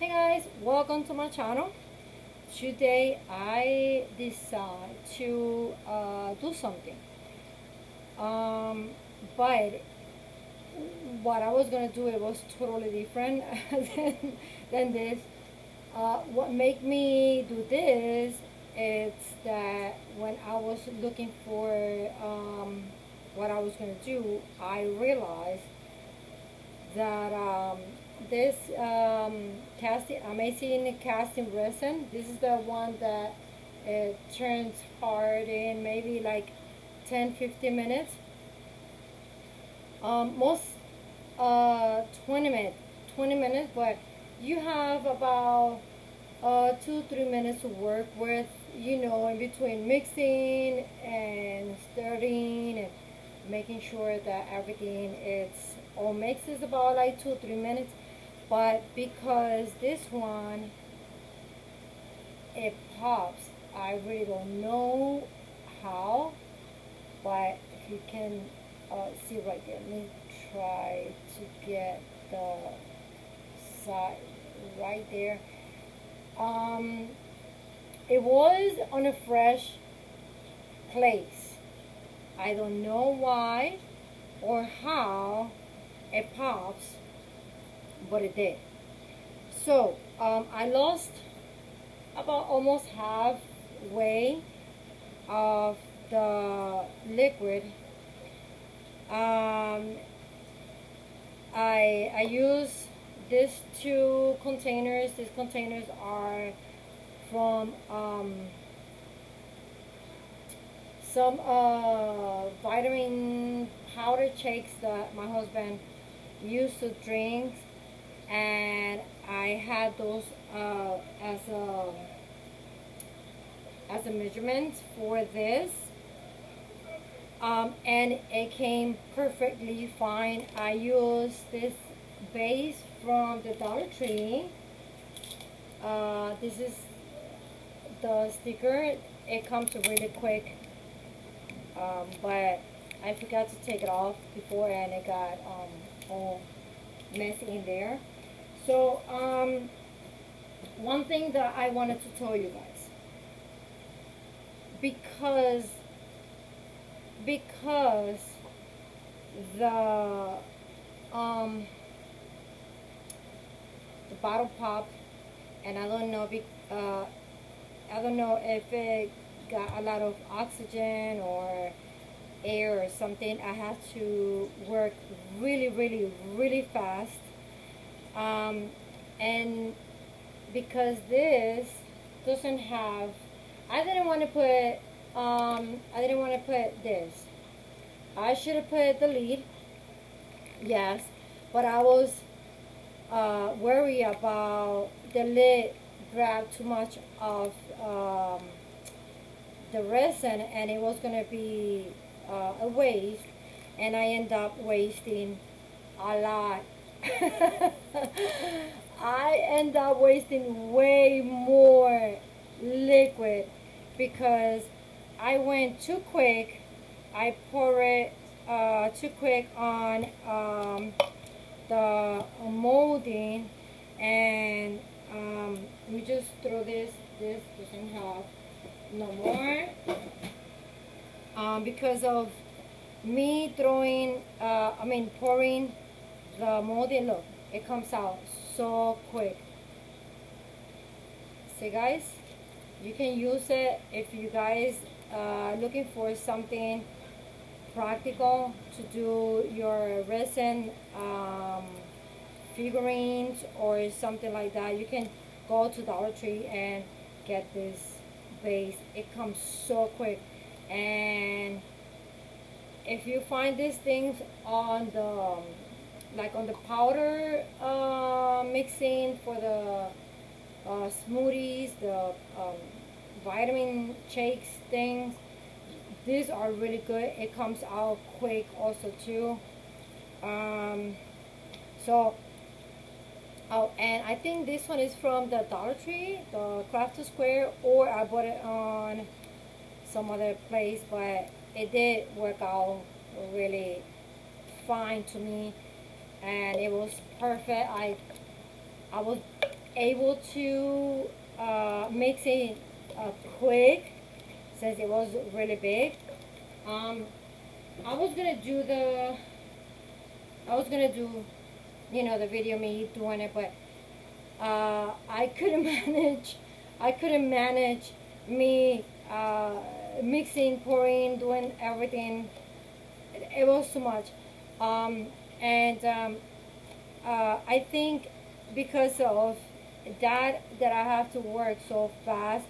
Hey guys, welcome to my channel. Today I decide to do something. Um, but what I was gonna do it was totally different than this. What made me do this is that when I was looking for what I was gonna do, I realized that this casting amazing casting resin, this is the one that it turns hard in maybe like 10-15 minutes, most 20 minutes, but you have about 2-3 minutes to work with, in between mixing and stirring and making sure that everything is all mixed is about like 2-3 minutes. But because this one it pops, I really don't know how, but if you can see right there, let me try to get the side right there. um it was on a fresh place. I don't know why or how it pops, but it did. So I lost about almost halfway of the liquid. Um, I use these two containers. These containers are from some vitamin powder shakes that my husband used to drink, and I had those as a measurement for this, and it came perfectly fine. I used this base from the Dollar Tree. This is the sticker. It comes really quick, but I forgot to take it off before, and it got all messy in there. So one thing that I wanted to tell you guys, because because the um the bottle popped, and I don't know if it got a lot of oxygen or air or something. I had to work really fast, um, and because this doesn't have, I didn't want to put this. I should have put the lid, yes, but I was worried about the lid grab too much of the resin, and it was gonna be a waste, and I end up wasting a lot. I end up wasting way more liquid because I went too quick. I pour it too quick on the molding, and let me just throw this. This doesn't have no more, because of me throwing. Pouring the molding. Look, it comes out so quick. See, guys, you can use it if you guys looking for something practical to do your resin figurines or something like that. You can go to Dollar Tree and get this base. It comes so quick, and if you find these things on the like on the powder mixing for the smoothies, the vitamin shakes things, these are really good. It comes out quick also too. um, so oh, and I think this one is from the Dollar Tree, the Craft Square, or I bought it on some other place, but it did work out really fine to me, and it was perfect. I was able to mix it quick since it was really big. I was gonna do you know, the video me doing it, but I couldn't manage. I couldn't manage me mixing, pouring, doing everything. It was too much, and I think because of that I have to work so fast.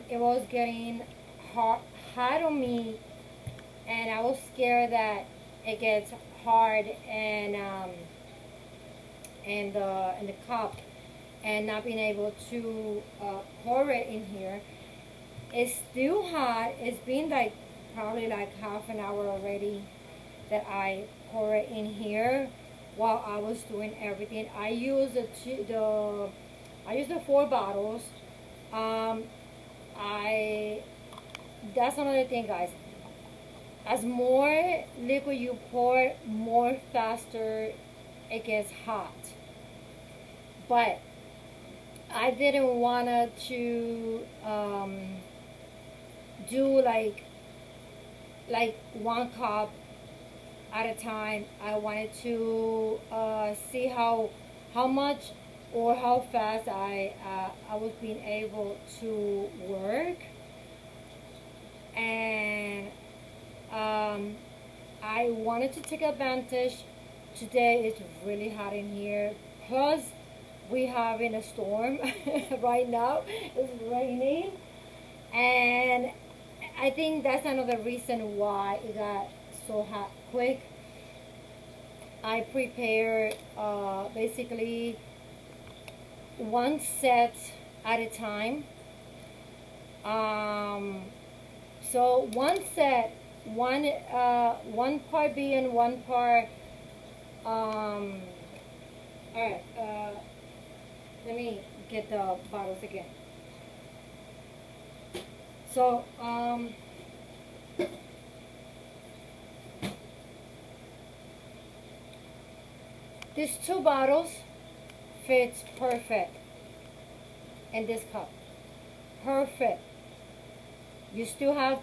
It was getting hard on me, and I was scared that it gets hard and in the cup, and not being able to pour it in here. It's still hot. It's been like probably like half an hour already that I pour it in here while I was doing everything. I used I used the 4 bottles. Um, that's another thing, guys. As more liquid you pour, more faster it gets hot. But I didn't wanna to do like 1 cup at a time. I wanted to see how much or how fast I was being able to work, and I wanted to take advantage. Today it's really hot in here. Plus, we having a storm right now. It's raining, and I think that's another reason why it got so hot quick. I prepared basically 1 set at a time. So 1 set, one part B and 1 part. All right. Let me get the bottles again. So these 2 bottles fits perfect in this cup. Perfect. You still have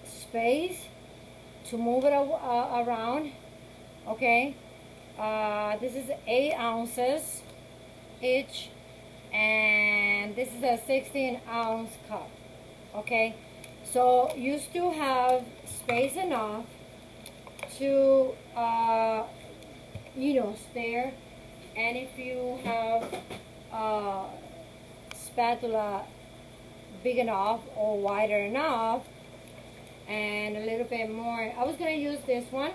space to move it around. Okay. This is 8 ounces each, and this is a 16-ounce cup. Okay. So you still have space enough to you know, spare. And if you have a spatula big enough or wider enough and a little bit more, I was going to use this one,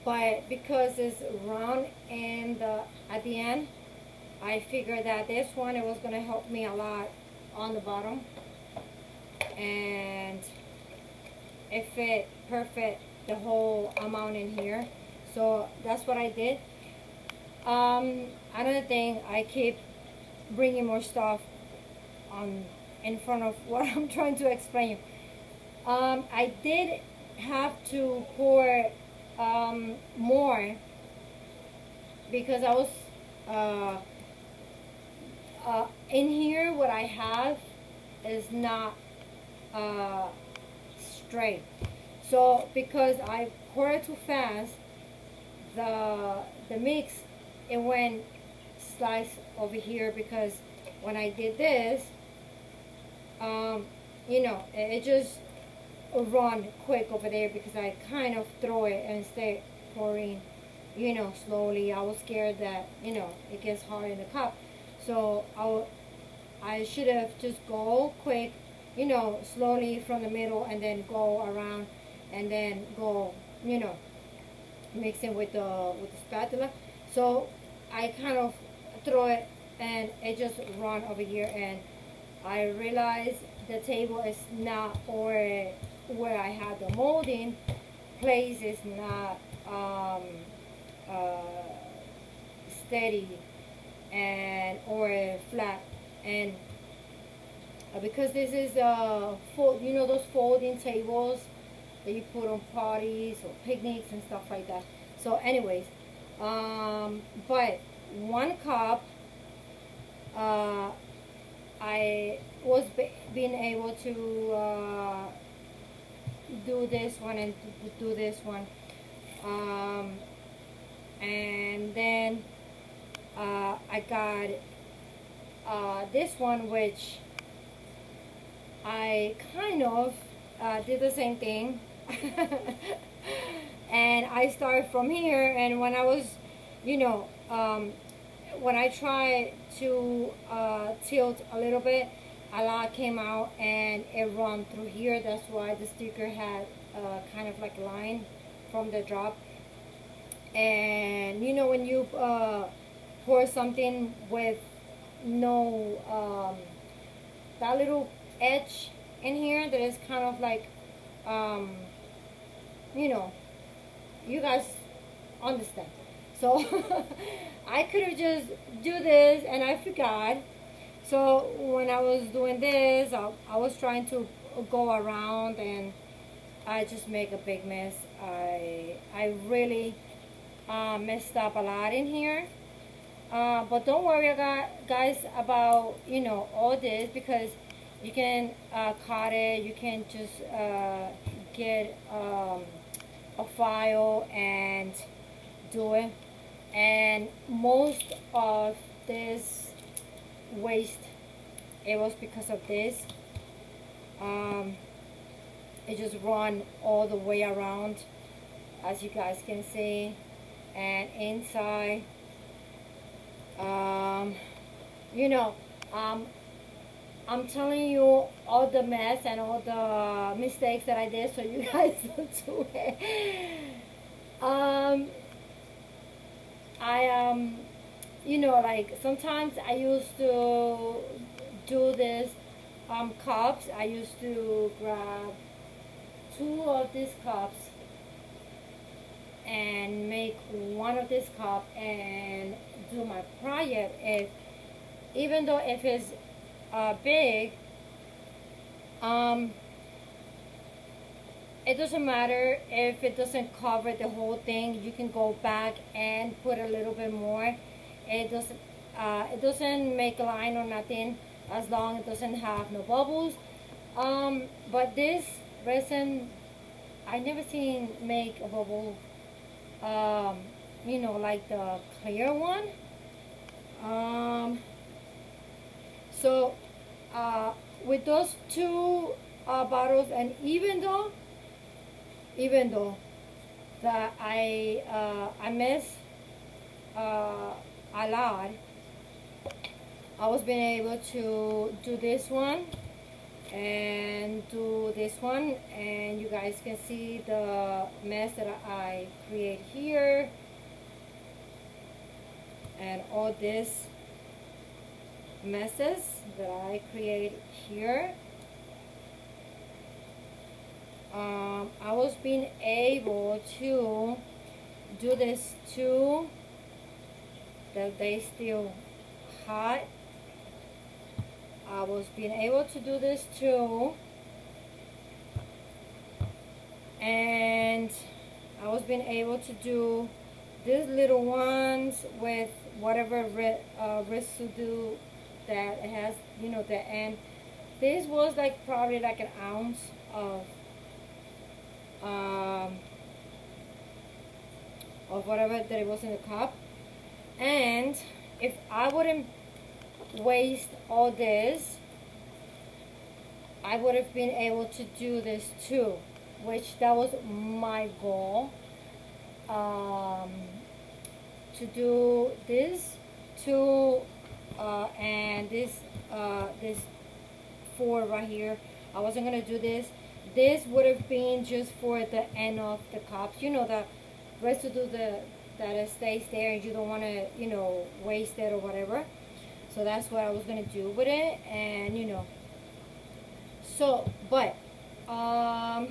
but because it's round and at the end, I figured that this one, it was going to help me a lot on the bottom, and it fit perfect the whole amount in here. So that's what I did. Another thing, I keep bringing more stuff on in front of what I'm trying to explain you. I did have to pour more because I was in here. What I have is not straight. So because I pour it too fast, the mix, it went slice over here, because when I did this, you know, it just run quick over there, because I kind of throw it and stay pouring, you know, slowly. I was scared that, you know, it gets hard in the cup. So I should have just go quick, you know, slowly from the middle, and then go around, and then go, you know, mixing with the spatula. So I kind of throw it, and it just run over here, and I realized the table is not, or where I had the molding place is not steady and or flat, and because this is you know, those folding tables that you put on parties or picnics and stuff like that. So anyways, but one cup, I was being able to do this one and do this one, um, and then I got this one, which I kind of did the same thing. And I started from here, and when I was, you know, when I tried to tilt a little bit, a lot came out and it run through here. That's why the sticker had kind of like a line from the drop. And you know, when you pour something with no that little edge in here that is kind of like you know, you guys understand. So I could have just do this and I forgot. So when I was doing this, I was trying to go around and I just make a big mess. I really messed up a lot in here. But don't worry guys about, you know, all this, because you can cut it. You can just get a file and do it. And most of this waste, it was because of this. It just run all the way around, as you guys can see, and inside, you know, I'm telling you all the mess and all the mistakes that I did, so you guys don't do it. You know, like sometimes I used to do this cups. I used to grab 2 of these cups and make 1 of this cup and do my project. If even though if it's big, it doesn't matter if it doesn't cover the whole thing. You can go back and put a little bit more. It doesn't make a line or nothing, as long as it doesn't have no bubbles. But this resin, I never seen make a bubble. You know, like the clear one. So with those 2 bottles, and even though that I miss a lot, I was being able to do this one and do this one, and you guys can see the mess that I create here and all this messes that I create here. I was being able to do this too, that they still hot. I was being able to do this too, and I was being able to do these little ones with whatever residue that it has, you know, the end. This was like probably like an ounce of whatever that it was in the cup. And if I wouldn't waste all this, I would have been able to do this too, which that was my goal, to do this too, and this 4 right here. I wasn't gonna do this. This would have been just for the end of the cups, you know, the residue that it stays there and you don't want to, you know, waste it or whatever. So that's what I was gonna do with it. And you know, so but I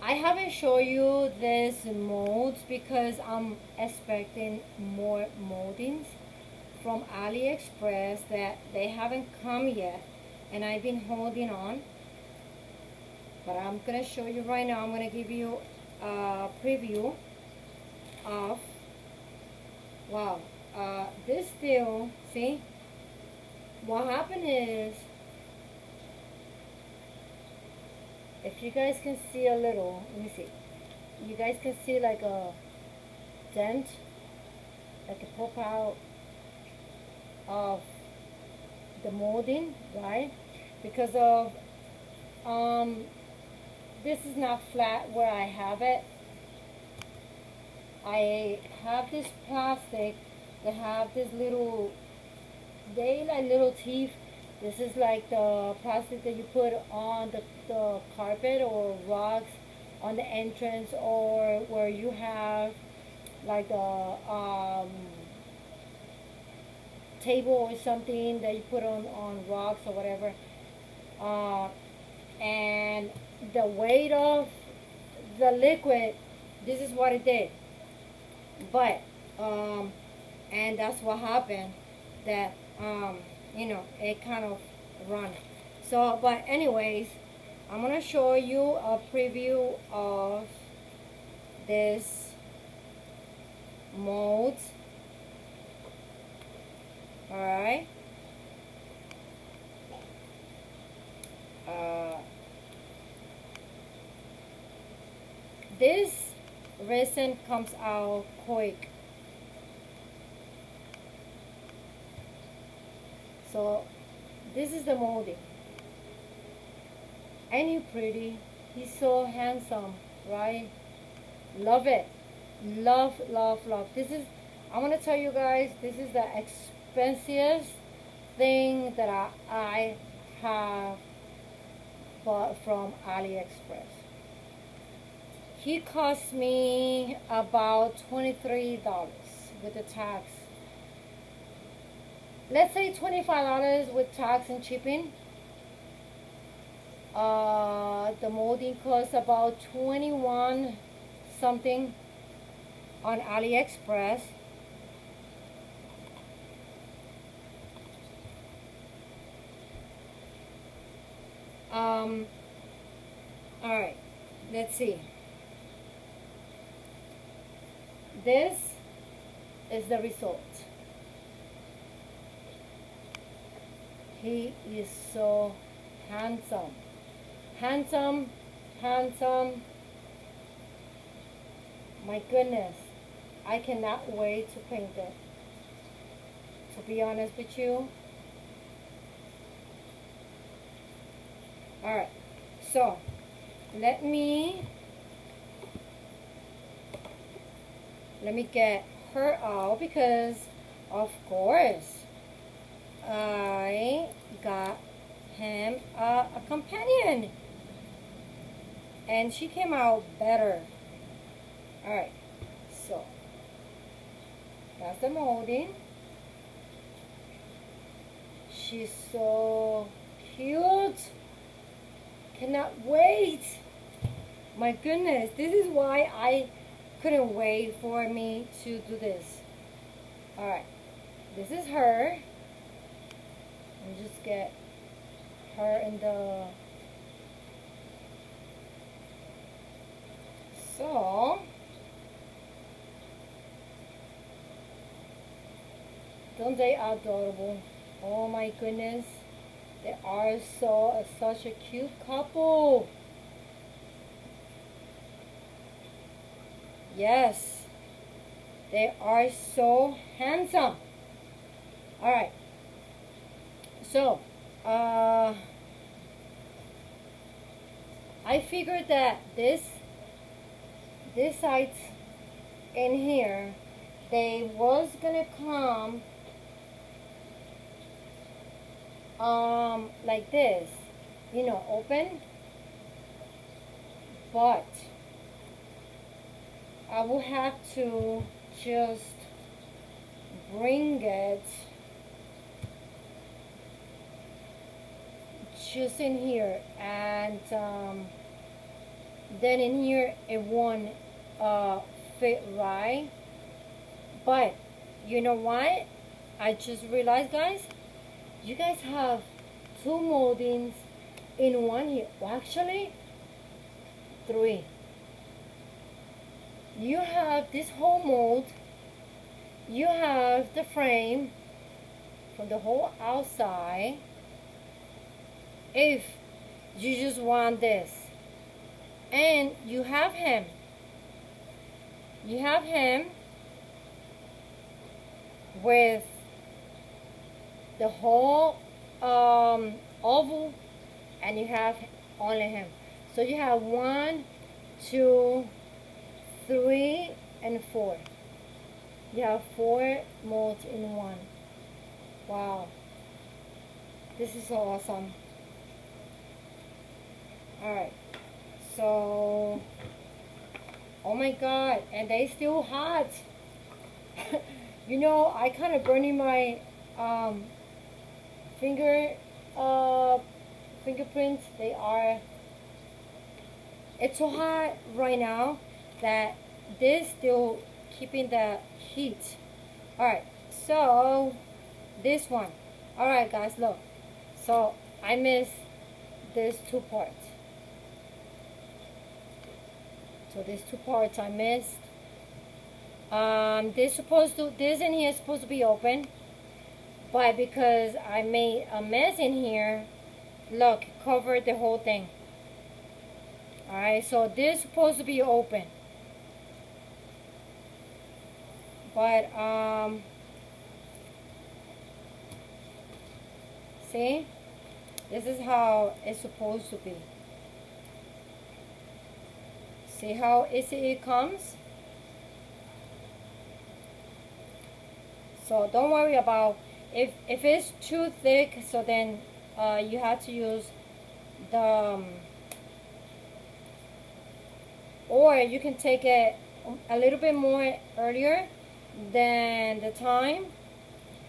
haven't shown you this molds because I'm expecting more moldings from Aliexpress that they haven't come yet, and I've been holding on. But I'm gonna show you right now. I'm gonna give you a preview of, wow, this steel, see, what happened is, if you guys can see a little, let me see, you guys can see like a dent, like a pop out of the molding, right? Because of this is not flat where I have it. I have this plastic that have this little, they like little teeth. This is like the plastic that you put on the carpet or rocks on the entrance, or where you have like a table or something that you put on rocks or whatever. And the weight of the liquid, this is what it did. But and that's what happened, that you know, it kind of run. So but anyways, I'm gonna show you a preview of this mold. All right. This resin comes out quick. So this is the molding. Ain't he pretty? He's so handsome, right? Love it. Love, love, love. This is, I want to tell you guys, this is the expensiest thing that I have bought from Aliexpress. He cost me about $23 with the tax. Let's say $25 with tax and shipping. The molding costs about 21 something on Aliexpress. Alright, let's see. This is the result. He is so handsome. Handsome, handsome. My goodness. I cannot wait to paint it. To be honest with you. Alright. So, let me get her out, because of course I got him a companion, and she came out better. Alright, so that's the molding. She's so cute. Cannot wait. My goodness, this is why I couldn't wait for me to do this. Alright, this is her. Let me just get her in the, so don't they adorable? Oh my goodness, they are such a cute couple. Yes, they are so handsome. Alright, so I figured that this side in here, they was gonna come like this, you know, open, but I will have to just bring it just in here, and then in here it won't fit right. But you know what, I just realized, guys, you guys have two moldings in one here. Well, actually 3. You have this whole mold, you have the frame from the whole outside. If you just want this, and you have him with the whole oval, and you have only him. So you have 1, 2, 3, and 4. You have 4 molds in one. Wow, this is so awesome. Alright, so oh my god, and they still hot. You know, I kind of burning my fingerprints. It's so hot right now that this still keeping the heat. Alright, so this one. Alright guys, look. So I missed these 2 parts. So these 2 parts I missed. This in here is supposed to be open, but because I made a mess in here, look, covered the whole thing. Alright, so this is supposed to be open, but see, this is how it's supposed to be. See how easy it comes? So don't worry about if it's too thick, so then you have to use the or you can take it a little bit more earlier than the time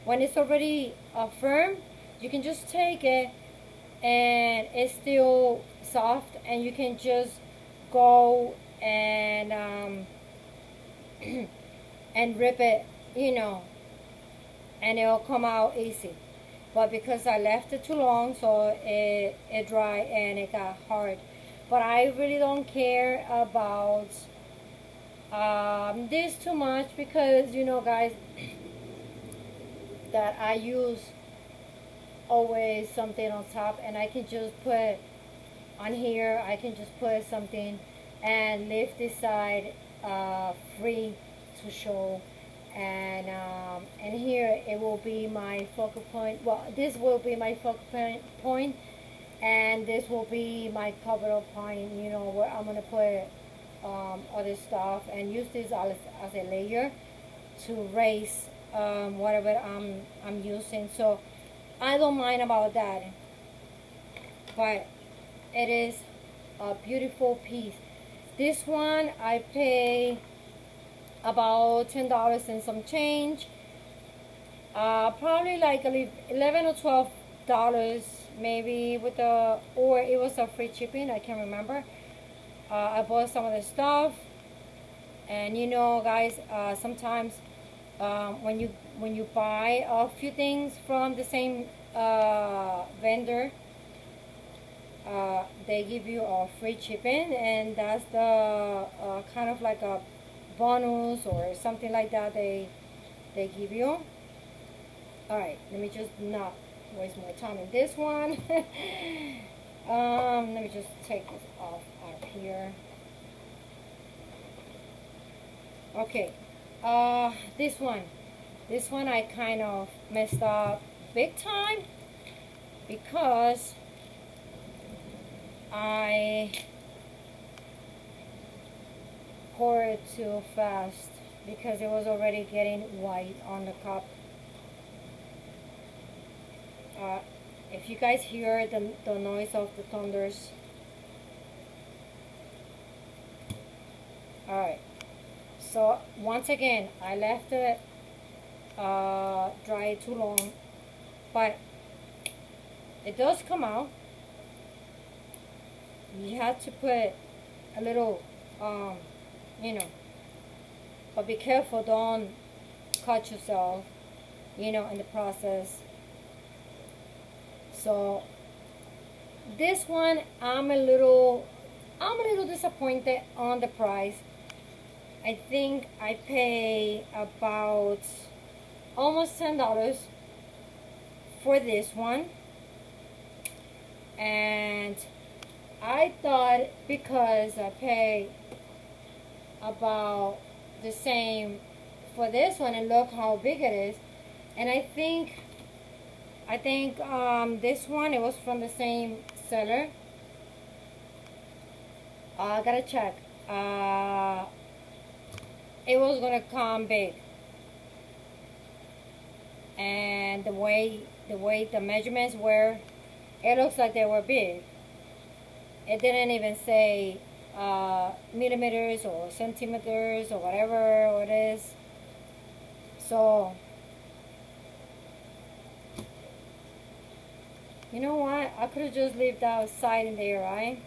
when it's already firm. You can just take it and it's still soft, and you can just go and and rip it, you know, and it'll come out easy. But because I left it too long, so it dried and it got hard. But I really don't care about this too much, because you know guys that I use always something on top, and I can just put on here, I can just put something and leave this side free to show, and here it will be my focal point. Well, this will be my focal point, and this will be my cover up point, you know, where I'm gonna put other stuff, and use this as a layer to raise whatever I'm using. So I don't mind about that, but it is a beautiful piece. This one I pay about $10 and some change, probably like $11 or $12 maybe, with the, or it was a free shipping, I can't remember. I bought some of the stuff, and you know guys, sometimes when you buy a few things from the same vendor, they give you a free shipping, and that's the kind of like a bonus or something like that they give you. Alright, let me just not waste more time in this one. Let me just take this off out here. Okay, this one I kind of messed up big time, because I poured it too fast, because it was already getting white on the cup. If you guys hear the noise of the thunders. Alright, so once again I left it dry too long, but it does come out. You have to put a little you know, but be careful, don't cut yourself, you know, in the process. So this one I'm a little disappointed on the price. I think I pay about almost $10 for this one. And I thought because I pay about the same for this one, and look how big it is. And I think this one, it was from the same seller. I gotta check. It was gonna come big, and the way the measurements were, it looks like they were big. It didn't even say millimeters or centimeters or whatever it is. So you know what? I could have just left that side in there, right?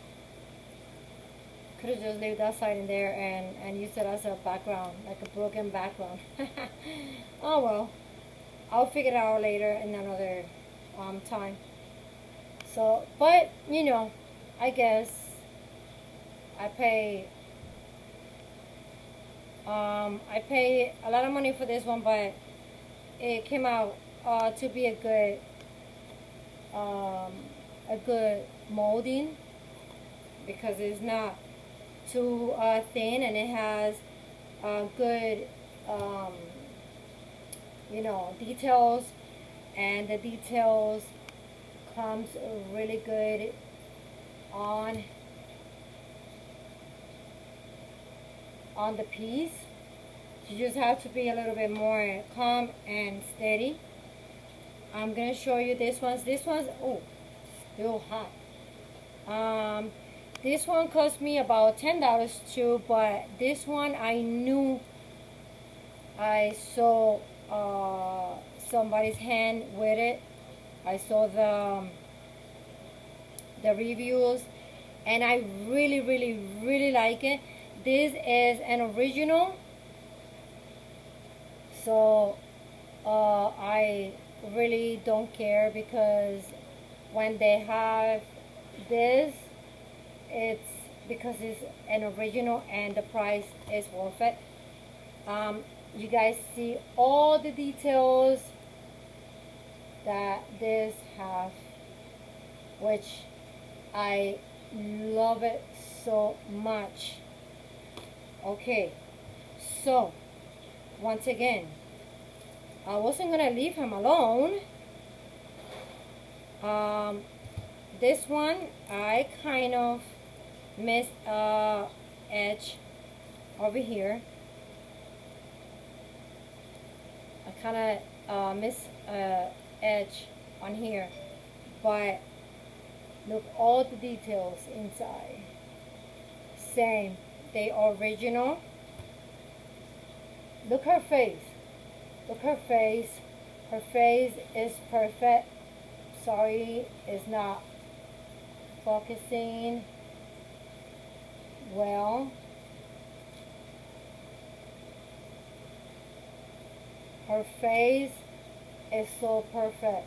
Could have just left that side in there and used it as a background, like a broken background. Oh well, I'll figure it out later in another time. So, but you know, I guess I pay a lot of money for this one, but it came out to be a good molding, because it's not too thin, and it has good you know, details, and the details comes really good on the piece. You just have to be a little bit more calm and steady. I'm gonna show you this one's oh, still hot. This one cost me about $10 too, but this one I knew I saw somebody's hand with it. I saw the reviews, and I really like it. This is an original, so I really don't care, because when they have this, it's because it's an original and the price is worth it. You guys see all the details that this have, which I love it so much. Okay, so once again, I wasn't gonna leave him alone. This one I kind of missed edge over here. I kind of miss edge on here, but look all the details inside. Same, they are original. Look her face. Look her face. Her face is perfect. Sorry, it's not focusing well. Her face is so perfect.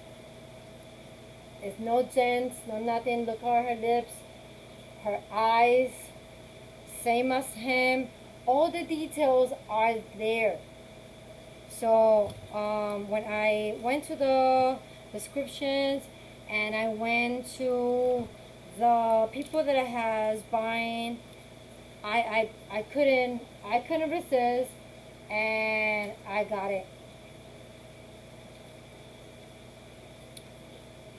It's no dents, no nothing. Look at her lips, her eyes, same as him. All the details are there. So when I went to the descriptions, and I went to the people that I has buying, I couldn't resist, and I got it.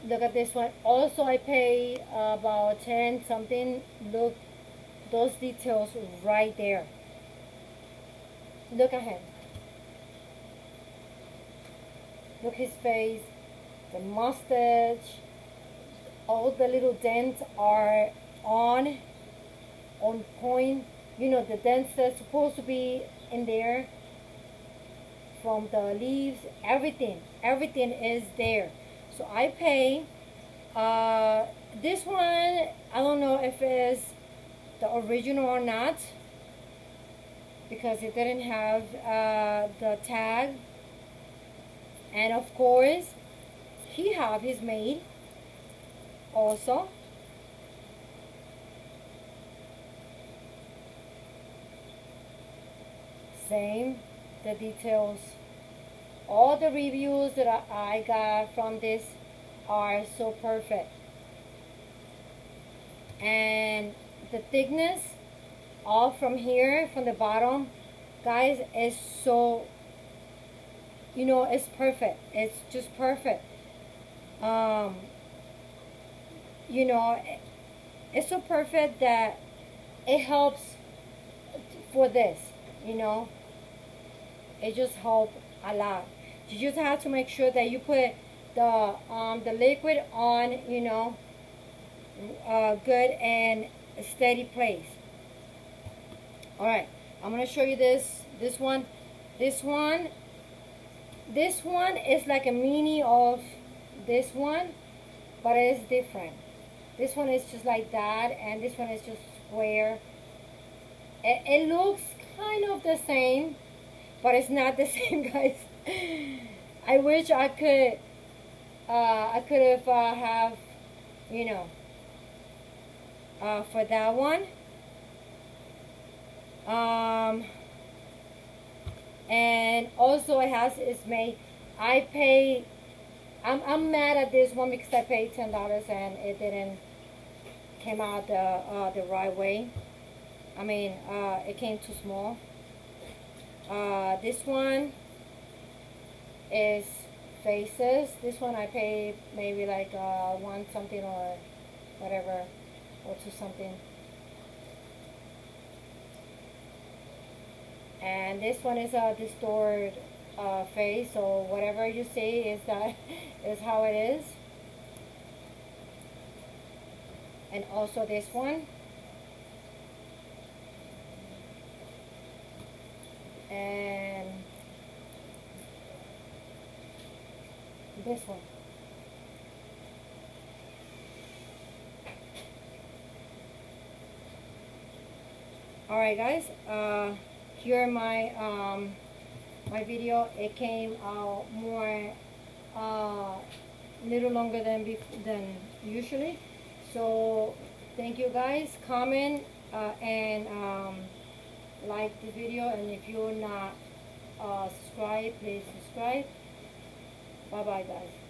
Look at this one. Also, I paid about 10 something. Look, those details right there. Look at him. Look his face, the mustache. All the little dents are on point. You know, the dents that's supposed to be in there from the leaves. Everything is there. So I pay this one. I don't know if it's the original or not, because it didn't have the tag. And of course, he have his made also. same. The details, all the reviews that I got from this are so perfect. And the thickness all from here, from the bottom, guys, is so, you know, it's perfect. It's just perfect. You know, it's so perfect that it helps for this, you know. It just helps a lot. You just have to make sure that you put the liquid on, you know, good and steady place. All right, I'm gonna show you this one is like a mini of this one, but it's different. This one is just like that, and this one is just square. It looks kind of the same, but it's not the same, guys. I wish I could have, you know, for that one. And also it's made, I'm mad at this one because I paid $10 and it didn't came out the right way. I mean, it came too small. This one is faces. This one I paid maybe like one something or whatever, or two something. And this one is a distorted face, so whatever you see is that is how it is. And also this one. And this one. Alright guys, here my my video. It came out more little longer than usually. So thank you guys. Comment and like the video, and if you're not subscribed, please subscribe. Bye bye guys.